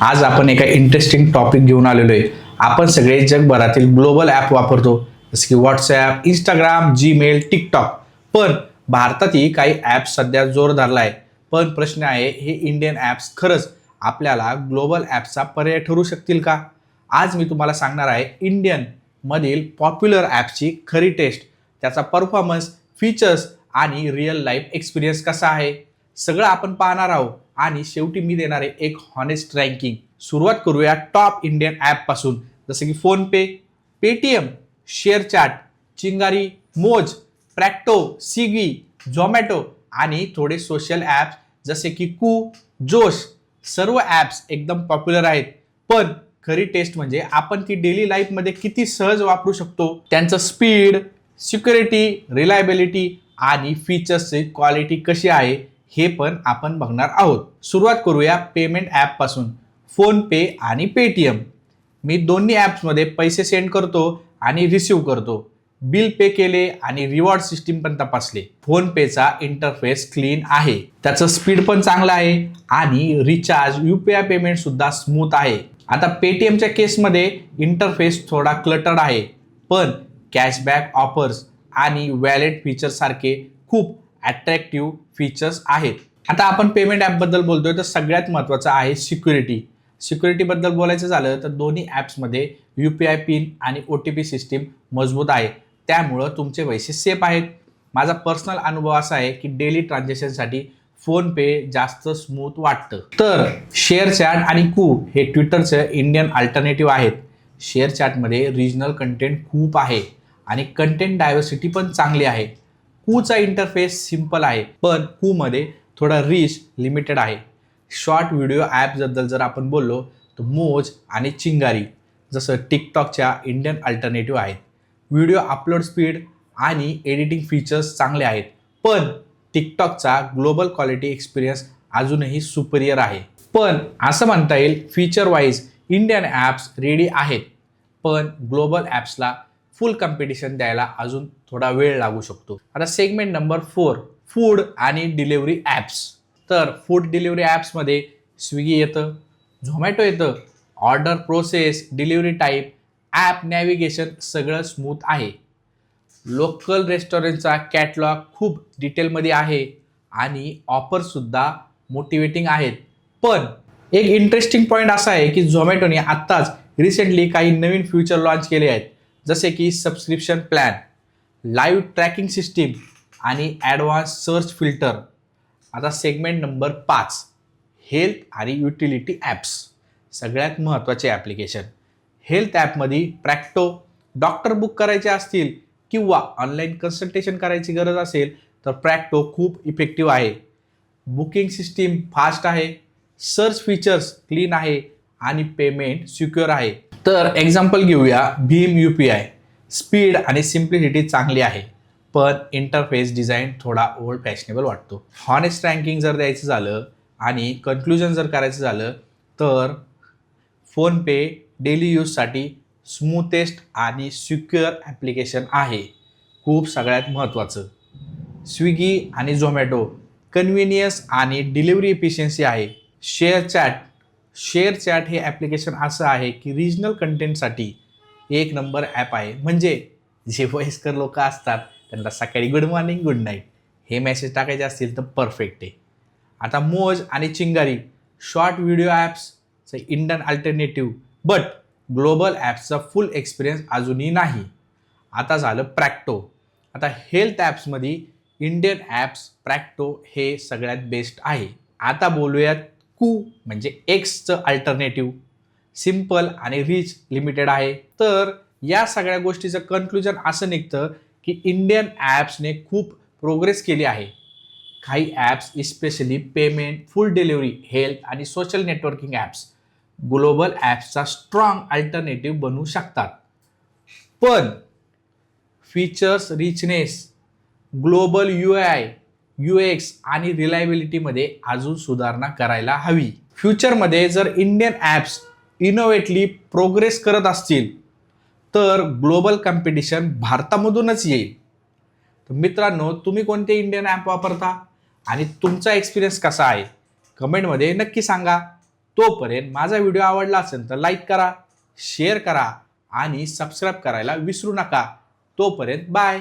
आज आपण एका इंटरेस्टिंग टॉपिक घेऊन आलेलो आहे. आपण सगळे जगभरातील ग्लोबल ॲप वापरतो, जसे की व्हॉट्सॲप, इंस्टाग्राम, जीमेल, टिकटॉक. पण भारतातही काही ॲप सध्या जोर धरला आहे. पण प्रश्न आहे, हे इंडियन ॲप्स खरंच आपल्याला ग्लोबल ॲप्सचा पर्याय ठरू शकतील का? आज मी तुम्हाला सांगणार आहे इंडियन मधील पॉप्युलर ॲप्सची खरी टेस्ट, त्याचा परफॉर्मन्स, फीचर्स आणि रिअल लाईफ एक्सपिरियन्स कसा आहे, सगळं आपण पाहणार आहोत. आणि शेवटी मी देणार आहे एक हॉनेस्ट रँकिंग. सुरुवात करूया टॉप इंडियन ॲप पासून, जसे की फोनपे, पेटीएम, शेअरचॅट, चिंगारी, मोज, प्रॅक्टो, स्विगी, झोमॅटो आणि थोडे सोशल ॲप्स जसे की जोश. सर्व ॲप्स एकदम पॉप्युलर आहेत, पण खरी टेस्ट म्हणजे आपण ती डेली लाईफमध्ये किती सहज वापरू शकतो, त्यांचं स्पीड, सिक्युरिटी, रिलायबिलिटी आणि फीचर्सची क्वालिटी कशी आहे हे पण आपण बघणार आहोत. सुरुवात करूया पेमेंट ॲप पासून, फोन पे आणि पेटीएम. मी दोन्ही ॲप्समध्ये पैसे सेंड करतो आणि रिसीव्ह करतो. बिल पे केले आणि रिवॉर्ड सिस्टीम पण तपासले. फोन पेचा इंटरफेस क्लीन आहे, त्याचं स्पीड पण चांगलं आहे आणि रिचार्ज, UPI पेमेंट सुद्धा स्मूथ आहे. आता पेटीएमच्या केसमध्ये इंटरफेस थोडा क्लटर्ड आहे, पण कॅशबॅक ऑफर्स आणि वॅलेट फीचर सारखे खूप अट्रॅक्टिव्ह फीचर्स आहेत. आता आपण पेमेंट ॲपबद्दल बोलतोय, तर सगळ्यात महत्त्वाचं आहे सिक्युरिटी. सिक्युरिटीबद्दल बोलायचं झालं तर दोन्ही ॲप्समध्ये UPI पिन आणि OTP सिस्टीम मजबूत आहे, त्यामुळं तुमचे पैसे सेफ आहेत. माझा पर्सनल अनुभव असा आहे की डेली ट्रान्झॅक्शनसाठी फोनपे जास्त स्मूथ वाटतं. तर शेअरचॅट आणि हे ट्विटरचं इंडियन अल्टरनेटिव्ह आहेत. शेअरचॅटमध्ये रिजनल कंटेंट खूप आहे आणि कंटेंट डायव्हर्सिटी पण चांगली आहे. चा इंटरफेस सिंपल आहे, पण मध्ये थोडा रिच लिमिटेड आहे. शॉर्ट व्हिडिओ ॲपबद्दल जर आपण बोललो तर मोज आणि चिंगारी जसं टिकटॉकच्या इंडियन अल्टरनेटिव्ह आहेत. व्हिडिओ अपलोड स्पीड आणि एडिटिंग फीचर्स चांगले आहेत, पण टिकटॉकचा ग्लोबल क्वालिटी एक्सपिरियन्स अजूनही सुपरियर आहे. पण असं म्हणता येईल feature wise Indian apps ready आहेत, पण ग्लोबल ॲप्सला फुल कॉम्पिटिशन द्यायला अजून थोडा वेळ लागू शकतो. आता सेगमेंट नंबर 4, फूड आणि डिलिव्हरी ॲप्स. तर फूड डिलिव्हरी ॲप्समध्ये स्विगी येतं, झोमॅटो येतं. Order process, delivery type, app navigation सगळं स्मूथ आहे. लोकल रेस्टॉरंटचा कॅटलॉग खूप डिटेलमध्ये आहे आणि ऑफरसुद्धा मोटिवेटिंग आहेत. पण एक इंटरेस्टिंग पॉईंट असा आहे की झोमॅटोने आत्ताच रिसेंटली काही नवीन फीचर लॉन्च केले आहेत, जसे की subscription plan, live tracking system आणि ॲडव्हान्स सर्च फिल्टर. आता सेगमेंट नंबर 5, हेल्थ आणि युटिलिटी ॲप्स. सगळ्यात महत्त्वाचे ॲप्लिकेशन. हेल्थ ॲपमध्ये प्रॅक्टो. डॉक्टर बुक करायचे असतील किंवा ऑनलाईन कन्सल्टेशन करायची गरज असेल तर प्रॅक्टो खूप इफेक्टिव्ह आहे. बुकिंग सिस्टीम फास्ट आहे, सर्च फीचर्स क्लीन आहे आणि पेमेंट सिक्युअर आहे. तर एक्झाम्पल घेऊया भीम UPI. स्पीड आणि सिम्प्लिसिटी चांगली आहे, पण इंटरफेस डिझाईन थोडा ओल्ड फॅशनेबल वाटतो. हॉनेस्ट रँकिंग जर द्यायचं झालं आणि कन्क्लुजन जर करायचं झालं तर फोनपे डेली यूजसाठी स्मूथेस्ट आणि सिक्युअर ॲप्लिकेशन आहे. सगळ्यात महत्त्वाचं. स्विगी आणि झोमॅटो कन्व्हिनियन्स आणि डिलिव्हरी इफिशियन्सी आहे. शेअरचॅट हे ॲप्लिकेशन असं आहे की रिजनल कंटेंटसाठी एक नंबर ॲप आहे. म्हणजे जे वयस्कर लोक असतात त्यांना सकाळी गुड मॉर्निंग, गुड नाईट हे मेसेज टाकायचे असतील तर परफेक्ट आहे. आता मोज आणि चिंगारी शॉर्ट व्हिडिओ ॲप्सचं इंडियन अल्टरनेटिव्ह, बट ग्लोबल ॲप्सचा फुल एक्सपिरियन्स अजूनही नाही. आता झालं प्रॅक्टो. आता हेल्थ ॲप्समध्ये इंडियन ॲप्स प्रॅक्टो हे सगळ्यात बेस्ट आहे. आता बोलूयात म्हणजे एक्सचं अल्टरनेटिव्ह. सिम्पल आणि रिच लिमिटेड आहे. तर या सगळ्या गोष्टीचं कन्क्लुजन असं निघतं की इंडियन ॲप्सने खूप प्रोग्रेस केली आहे. काही ॲप्स इस्पेशली पेमेंट, फुल डिलिव्हरी, हेल्थ आणि सोशल नेटवर्किंग ॲप्स ग्लोबल ॲप्सचा स्ट्रॉंग अल्टरनेटिव्ह बनवू शकतात. पण features, richness, global UI, UX आणि रिलायबिलिटीमध्ये अजून सुधारणा करायला हवी. फ्युचरमध्ये जर इंडियन ॲप्स इनोव्हेटली प्रोग्रेस करत असतील तर ग्लोबल कॉम्पिटिशन भारतामधूनच येईल. तर मित्रांनो, तुम्ही कोणते इंडियन ॲप वापरता आणि तुमचा एक्सपिरियन्स कसा आहे कमेंटमध्ये नक्की सांगा. तोपर्यंत माझा व्हिडिओ आवडला असेल तर लाईक करा, शेअर करा आणि सबस्क्राईब करायला विसरू नका. तोपर्यंत बाय.